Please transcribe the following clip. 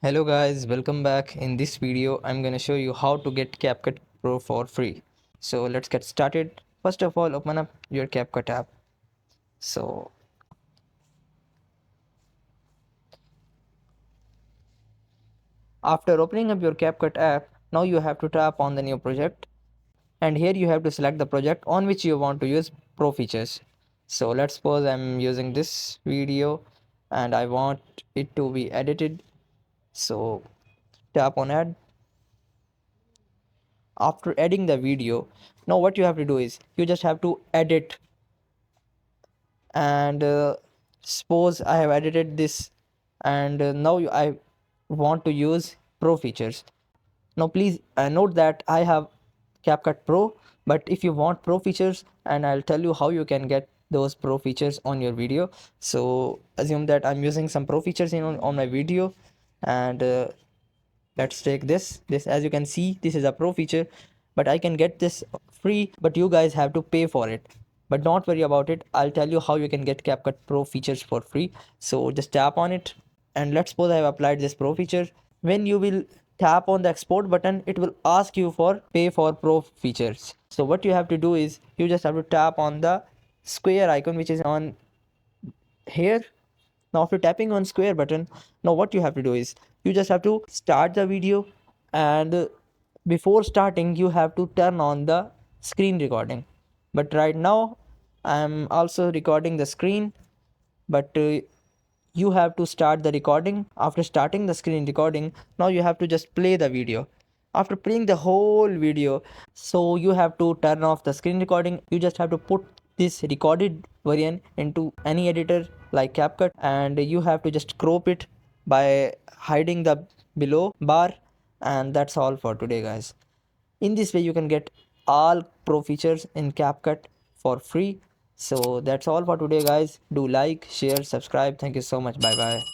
Hello guys, welcome back. In this video, I'm gonna show you how to get CapCut Pro for free. So let's get started. First of all, open up your CapCut app. So after opening up your CapCut app, now you have to tap on the new project. And here you have to select the project on which you want to use Pro features. So let's suppose I'm using this video and I want it to be edited. So tap on add. After adding the video, now what you have to do is you just have to edit and suppose I have edited this and now I want to use pro features. Now please note that I have CapCut Pro, but if you want pro features, and I'll tell you how you can get those pro features on your video. So assume that I'm using some pro features on my video, and let's take this. As you can see, this is a pro feature, but I can get this free, but you guys have to pay for it. But don't worry about it, I'll tell you how you can get CapCut Pro features for free. So just tap on it, and let's suppose I have applied this pro feature. When you will tap on the export button, it will ask you for pay for pro features. So what you have to do is you just have to tap on the square icon which is on here. Now after tapping on square button, now what you have to do is you just have to start the video, and before starting you have to turn on the screen recording. But right now I'm also recording the screen, but you have to start the recording. After starting the screen recording, now you have to just play the video. After playing the whole video, so you have to turn off the screen recording. You just have to put this recorded variant into any editor like CapCut, and you have to just crop it by hiding the below bar. And that's all for today, guys. In this way you can get all pro features in CapCut for free. So that's all for today, guys. Do like, share, subscribe. Thank you so much. Bye bye.